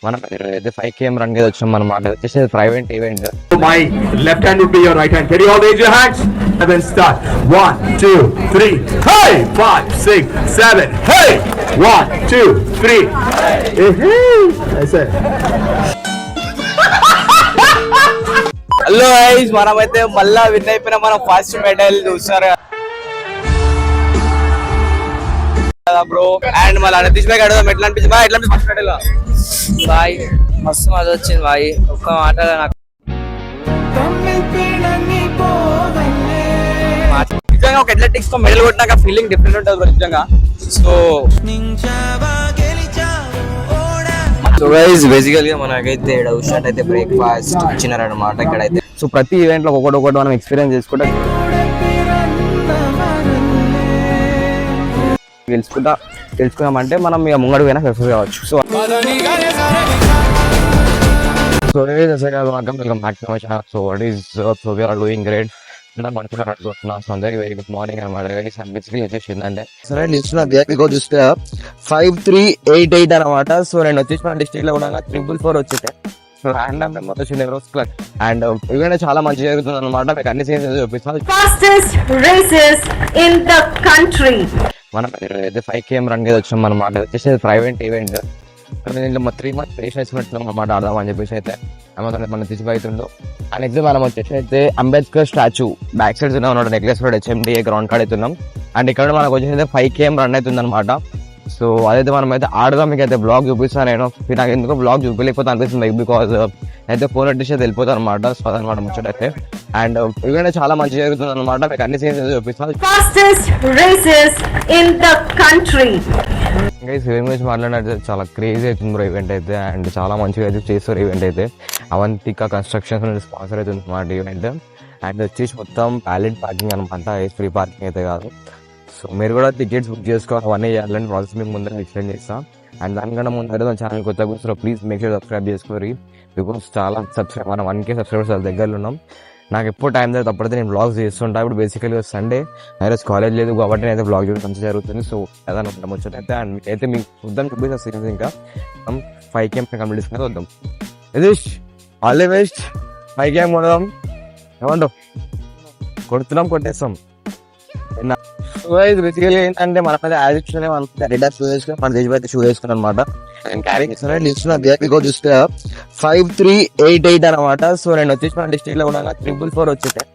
మనం అయితే 5 km run కి వచ్చాం అన్నమాట. వచ్చేసి private event. My left hand would be your right hand. Can you all raise your hands? And then start. 1, 2, 3. Hey! 5, 6, 7. Hey! 1, 2, 3. Hey! That's it. Hello guys, మనమైతే మళ్ళా win అయిపోయినా. మనం ఫస్ట్ మెడల్ చూసారు కదా బ్రో. అండ్ మళ్ళీ నితీష్ భాయ్ అడుగుదాం, ఎట్లా అనిపించింది బాయ్? ఎట్లా అనిపించింది ఫస్ట్ మెడల్? బాయ్ మస్తు మజా వచ్చింది బాయ్. ఒక్క మాటలో నాకు నిజంగా ఒక అథ్లెటిక్స్ తో మెడల్ కొట్టినాక ఫీలింగ్ డిఫరెంట్ ఉంటుంది బ్రో నిజంగా. సో గైస్ బేసికల్ గా మనకైతే ఉషాట్ అయితే బ్రేక్ఫాస్ట్ ఇచ్చినారనమాట ఇక్కడైతే. సో ప్రతి ఈవెంట్ లో ఒకటి మనం ఎక్స్పీరియన్స్ చేసుకుంటే తెలుసుకున్నామంటే మనం ఇక ముంగడు పోయినా సక్సెస్ కావచ్చు. So welcome back to my channel. So what is so we are doing great. అనుకుంటున్నా. సో అందరికి వెరీ గుడ్ మార్నింగ్ అనమాట. వచ్చేసిందంటే సరే లిస్ట్ చూస్తే 5388 అనమాట. సో నేను వచ్చేసి మన డిస్ట్రిక్ట్ లో కూడా 444 వచ్చేసాయి. రాండమ్ నెంబర్ వచ్చింది రోజు క్లక్. అండ్ ఇవన్నీ చాలా మంచి జరుగుతుంది అనమాట. మీకు అన్ని సీన్స్ చూపిస్తాను. Fastest races in the country. మనం అయితే 5 km రన్ కి వచ్చాం అనమాట. వచ్చేసి ప్రైవేట్ ఈవెంట్. దీంట్లో 3 months పేషెన్స్ పెట్టుకున్నాం అన్నమాట. ఆడదామని చెప్పేసి అయితే మన తీసుకుపోతుందో. ఆ నెక్స్ట్ మనం వచ్చేసి అయితే అంబేద్కర్ స్టాచ్యూ బ్యాక్ సైడ్ ఉన్నాం నెక్లెస్ రోడ్ HMDA గ్రౌండ్ కాడ అవుతున్నాం. అండ్ ఇక్కడ మనకు వచ్చేసి 5 km రన్ అవుతుంది అనమాట. సో అదైతే మనం అయితే ఆడదాం. మీకు అయితే బ్లాగ్ చూపిస్తాను నేను. నాకు ఎందుకో బ్లాగ్ చూపించలేకపోతే అనిపిస్తుంది బికాజ్ అయితే ఫోన్ అడ్డిష్ వెళ్ళిపోతాను అనమాట. సో అదనమాట ముచ్చటైతే. అండ్ ఇవన్నీ చాలా మంచి జరుగుతుంది అనమాట. మీకు అన్ని సీన్స్ చూపిస్తాను. Fastest races in the country. ఇంకా ఈ ఈవెంట్ గురించి మాట్లాడినట్టు చాలా క్రేజీ అవుతుంది బ్రో ఈవెంట్ అయితే. అండ్ చాలా మంచిగా అయితే చేస్తారు ఈవెంట్ అయితే. అవంతిక కన్స్ట్రక్షన్స్ నుండి స్పాన్సర్ అవుతుంది అనమాట ఈవెంట్. అండ్ వచ్చేసి మొత్తం ప్యాలెట్ పార్కింగ్ అనమాట. ఫ్రీ పార్కింగ్ అయితే కాదు. సో మీరు కూడా టికెట్స్ బుక్ చేసుకోవాలి. అవన్నీ చేయాలని ప్రాసెస్ మీకు ముందర ఎక్స్ప్లెయిన్ చేస్తాం. అండ్ దానికన్నా ముందు అయితే మన ఛానల్ కొత్తగా కూర్చున్నారు. ప్లీజ్ మేక్ షూర్ సబ్స్క్రైబ్ చేసుకోరు. బికాస్ చాలా మనం 1K సబ్స్క్రైబర్స్ వాళ్ళ దగ్గరలో ఉన్నాం. నాకు ఎప్పుడు టైం లేదు అప్పుడైతే నేను బ్లాగ్స్ చేస్తుంటా. ఇప్పుడు బేసికలీ సండే ఈరోజు కాలేజ్ లేదు కాబట్టి నేనైతే బ్లాగ్ చేయడం మంచిగా జరుగుతుంది. సో అదనమాట ముచ్చటైతే. అండ్ అయితే మీకు చూద్దాం చూపిస్తాం సీరియస్. ఇంకా 5 km కంప్లీట్ చేసుకుని వద్దాం. Yatish all the best. 5 km కొడదాం. ఏమంటావు? కొడుతున్నాం, కొట్టేస్తాం. బేసికలీ ఏంటంటే మన మీద యాజిక్షన్ అడిడాస్ షూ వేసుకుని మన దేశం అయితే షూ వేసుకుని అనమాట. క్యారీ చూస్తే 5388 అనమాట. సో నేను వచ్చేసి మన డిస్ట్రిక్ట్ లో కూడా 444 వచ్చేసాయి.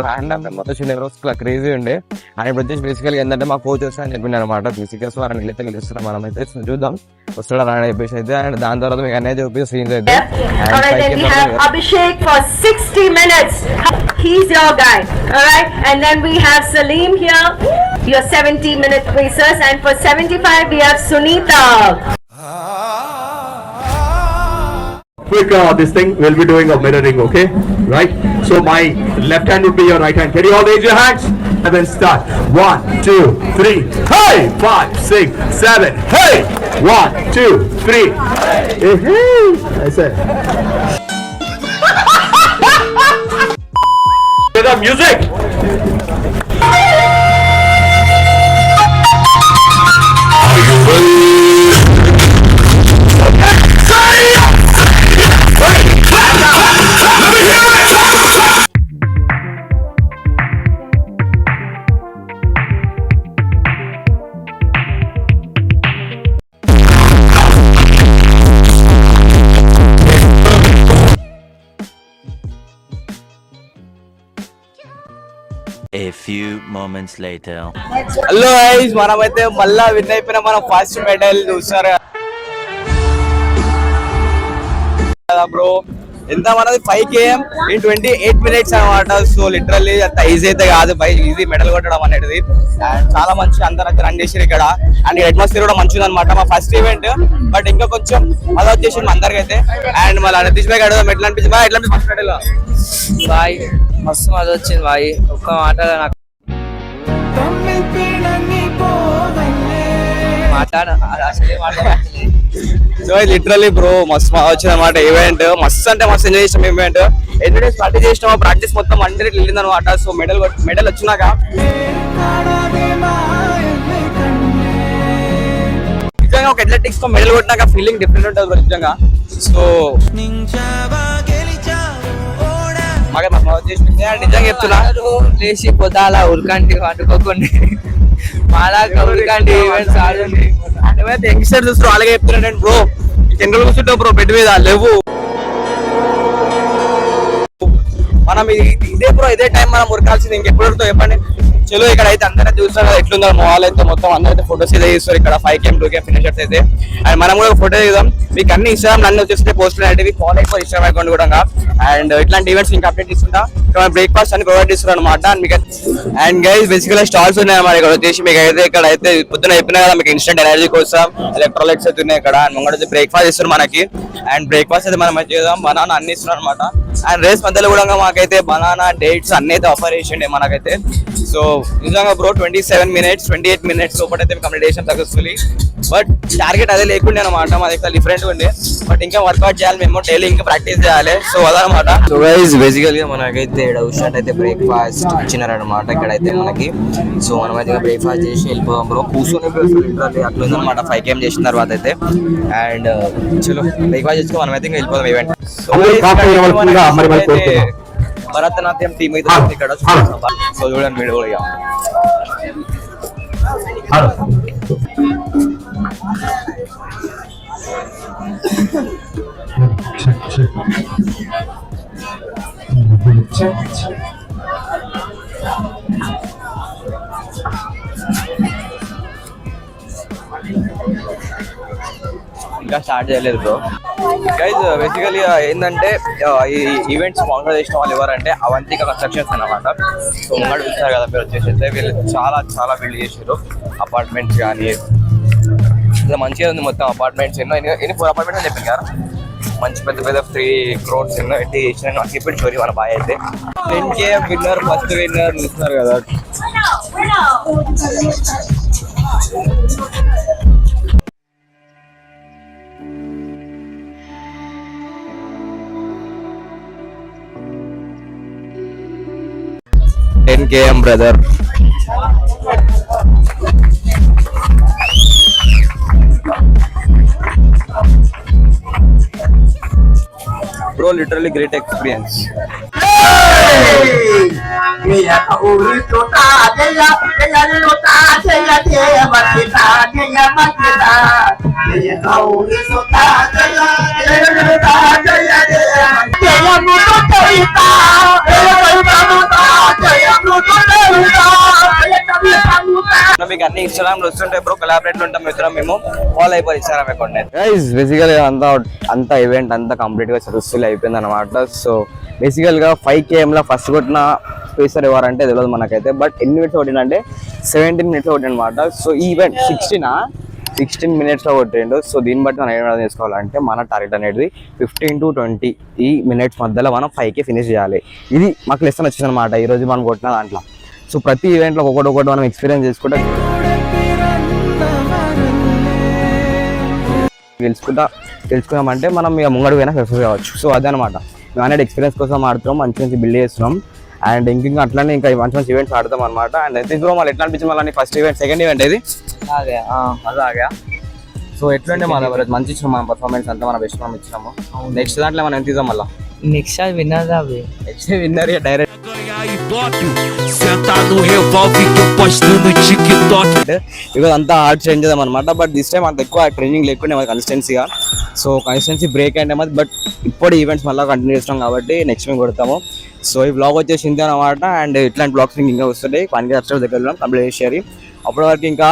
రాండమ్ నెంబర్ వచ్చింది రోజు క్రేజీ ఉండే. అండ్ ఇప్పుడు వచ్చేసి బేసికల్ ఏంటంటే మా కోచ్ వస్తాయని చెప్పింది అనమాట. బేసికల్ సో ఆయన వెళ్ళి గెలుస్తున్నాం మనం అయితే. చూద్దాం వస్తాడా రాని చెప్పేసి అయితే. అండ్ దాని తర్వాత మీకు అన్నీ చూపి సీన్స్ అయితే. Abhishek for 60 minutes. He's your guy. Alright. And then we have Salim here. Your 70-minute racers. And for 75 we have Sunita. Quick, this thing we'll be doing a mirroring, okay? Right? So my left hand would be your right hand. Can you all raise your hands? And then start. 1, 2, 3. Hey! 5, 6, 7. Hey! 1, 2, 3. Hey! That's it. The music! Are you ready? A few moments later. Hello guys, మనమైతే మళ్ళా win అయిపోయినా. మనం first medal చూసారు కదా bro. ఎంత మనది 5 km in 28 minutes అనమాట. So literally అంత ఈజీ అయితే కాదు బై ఈజీ మెడల్ కొట్టడం అనేది. అండ్ చాలా మంచి అందరూ రన్ చేసారు ఇక్కడ. అండ్ అట్మాస్ఫియర్ కూడా మంచిది అనమాట. మా ఫస్ట్ ఈవెంట్ బట్ ఇంకా కొంచెం మళ్ళీ వచ్చేసింది అందరికి అయితే. అండ్ మళ్ళీ నితీష్ భాయ్ అడుగుదాం, ఎట్లా అనిపించింది బాయ్? ఎట్లా అనిపించింది ఫస్ట్ మెడల్? బాయ్ మస్తు మజా వచ్చింది బాయ్. ఒక్క మాటలో నాకు సో లిటరల్లీ బ్రో మస్తు వచ్చింది అనమాట ఈవెంట్. మస్తు అంటే మస్తు ఎంజాయ్ చేసాం ఈవెంట్. ఎన్ని డేస్ ప్రాక్టీస్ చేసినామో ప్రాక్టీస్ మొత్తం 100 వెళ్ళింది అనమాట. సో మెడల్ వచ్చినాక నిజంగా ఒక అథ్లెటిక్స్ తో మెడల్ కొట్టినాక ఫీలింగ్ డిఫరెంట్ ఉంటుంది నిజంగా. సో మాకు వచ్చేసింది అండ్ నిజంగా చెప్తున్నా లేచి పొదాల ఉరకండి వండుకోకండి మాలాగా ఉరకండి ఈవెంట్స్ ఆడండి. అంటే యంగ్స్టర్స్ చూస్తారు అలాగే చెప్తున్నాడు బ్రో జనరల్ కూర్చుంటావు బ్రో బెడ్ మీద లేవు మనం ఇదే బ్రో ఇదే టైం మనం ఉరకాల్సింది ఇంకెప్పుడు చెప్పండి. చలో ఇక్కడ అయితే అందరూ చూస్తారు కదా ఎట్లుందో మాల్ అయితే మొత్తం అందరైతే ఫోటోస్ అయితే తీస్తారు ఇక్కడ 5K 2K ఫినిషర్స్ అయితే. అండ్ మనం కూడా ఫోటో తీద్దాం. మీకు అన్ని ఇన్స్టాగ్రామ్ అన్ని వచ్చేసి పోస్టులు అనేవి ఫాలో అయిపోయి ఇన్స్టాగ్రామ్ అకౌంట్ కూడా. అండ్ ఇట్లాంటి ఈవెంట్స్ ఇంకా అప్డేట్ ఇస్తుంటా. ఇక్కడ బ్రేక్ఫాస్ట్ అని ప్రొవైడ్ చేస్తారు అనమాట. అండ్ గైస్ బేసికల్ స్టాల్స్ ఉన్నాయి అన్నమాట ఇక్కడ వచ్చేసి. మీకు అయితే ఇక్కడ అయితే పొద్దున అయిపోయినా కదా మీకు ఇన్స్టెంట్ ఎనర్జీ కోసం ఎలక్ట్రోలైట్స్ అయితే ఉన్నాయి ఇక్కడ. అండ్ ముంగడ బ్రేక్ఫాస్ట్ ఇస్తారు మనకి. అండ్ బ్రేక్ఫాస్ట్ అయితే మనం చేద్దాం. బనానా అన్ని ఇస్తున్నారు అనమాట. అండ్ రేస్ మధ్యలో కూడా మాకైతే బనానా డేట్స్ అన్ని అయితే ఆఫర్ చేసిండే మనకైతే. సో నిజంగా బ్రో 27 minutes 28 minutes లోపల అయితే కంప్లీట్ చేసాం సక్సెస్ఫుల్లీ. బట్ టార్గెట్ అదే లేకుండే అనమాట మాది ఇక్కడ డిఫరెంట్ ఉండే. బట్ ఇంకా వర్కౌట్ చేయాలి మేము డైలీ ఇంకా ప్రాక్టీస్ చేయాలి. సో అదనమాట. సో గైస్ బేసికల్ గా మనకైతే ఇక్కడ ఉషాట్ అయితే బ్రేక్ఫాస్ట్ ఇచ్చినారనమాట ఇక్కడైతే మనకి. సో మనం అయితే బ్రేక్ఫాస్ట్ చేసి వెళ్ళిపోదాం బ్రో. కూర్చొని లిటరల్లీ అట్లా ఉందన్నమాట 5K చేసిన తర్వాత అయితే. అండ్ చలో బ్రేక్ఫాస్ట్ చేసుకుని మనం అయితే ఇంకా వెళ్ళిపోదాం ఈవెంట్. భరతనాట్యం టీమ్ అయితే ఇక్కడ సో చూడండి వీడియో కూడా. ఇంకా స్టార్ట్ చేయలేదు బ్రో. గైజ్ బేసికలీ ఏంటంటే ఈ ఈవెంట్ స్పాన్సర్ చేసిన వాళ్ళు ఎవరంటే అవంతిక కన్స్ట్రక్షన్స్ అన్నమాట. సో ముంగడు చూస్తారు కదా మీరు వచ్చేసి వీళ్ళు చాలా బిల్డ్ చేసారు అపార్ట్మెంట్స్ కానీ. ఇలా మంచిగా ఉంది మొత్తం అపార్ట్మెంట్స్. ఎన్ని 4 అపార్ట్మెంట్స్ అని చెప్పింది కదా. మంచి పెద్ద 3 crores ఎన్నో ఎట్టి చేసిన నాకు ఇప్పుడు స్టోరీ మన బాయ్ అయితే 10K విన్నర్ ఫస్ట్ విన్నర్ చూస్తున్నారు కదా. KM brother. Bro, literally great experience. మీకు అన్ని ఇన్స్టాగ్రామ్ లో వస్తుంటాయి బ్రో. కొలాబరేట్ ఉంటాం మిత్రం మేము ఫాలో అయిపోయి ఇన్స్టాగ్రామ్ అకౌంట్. గైస్ బేసికల్ అంతా ఈవెంట్ అంతా కంప్లీట్ గా సక్సెస్ఫుల్ అయిపోయింది అనమాట. సో బేసికల్ గా 5KM లో ఫస్ట్ కొట్టిన పేసర్ ఎవరంటే తెలియదు మనకైతే. బట్ ఎన్ని మినిట్స్ కొట్టిందంటే 17 minutes కొట్టింది అనమాట. సో ఈ ఈవెంట్ 16 minutes లో కొట్టిండు. సో దీన్ని బట్టి మనం ఏమైనా చేసుకోవాలంటే మన టార్గెట్ అనేది 15 to 20 ఈ మినిట్స్ మధ్యలో మనం 5K ఫినిష్ చేయాలి. ఇది మాకు లెసన్ వచ్చింది అనమాట ఈ రోజు మనం కొట్టిన దాంట్లో. సో ప్రతి ఈవెంట్లో ఒకటి మనం ఎక్స్పీరియన్స్ చేసుకుంటే తెలుసుకున్నామంటే మనం ఇక ముంగడు పోయినా సక్సెస్ కావచ్చు. సో అదనమాట మేము అనేది ఎక్స్పీరియన్స్ కోసం ఆడుతున్నాం. మంచి బిల్డ్ చేస్తున్నాం. అండ్ ఇంకా అట్లనే ఇంకా మంచి ఈవెంట్స్ ఆడతాం అనమాట. అండ్ అయితే మళ్ళీ ఎట్లా అనిపించింది మళ్ళీ ఫస్ట్ ఈవెంట్ సెకండ్ ఈవెంట్ ఇది అలాగే. సో ఎట్లంటే మన మంచి ఇచ్చినాం మన పర్ఫార్మెన్స్ అంతా మన బెస్ట్ మనం ఇచ్చినాము. నెక్స్ట్ దాంట్లో మనం ఎంత ఇద్దాం మళ్ళీ next winner winner direct because అంతా హార్డ్ చేంజ్ చేద్దాం అనమాట. బట్ దిస్ టైం అంత ఎక్కువ ట్రైనింగ్ లేకుండా కన్సిస్టెన్సీగా. సో కన్సిస్టెన్సీ బ్రేక్ అయింది మరి. బట్ ఇప్పుడు ఈవెంట్స్ మళ్ళీ కంటిన్యూ చేస్తాం కాబట్టి నెక్స్ట్ మేము కొడతాము. సో ఈ బ్లాగ్ వచ్చేసి ఇంతే అనమాట. అండ్ ఇట్లాంటి బ్లాగ్స్ ఇంకా వస్తుంటాయి. 1K దగ్గర కంప్లీట్ చేసేయాలి. అప్పటి వరకు ఇంకా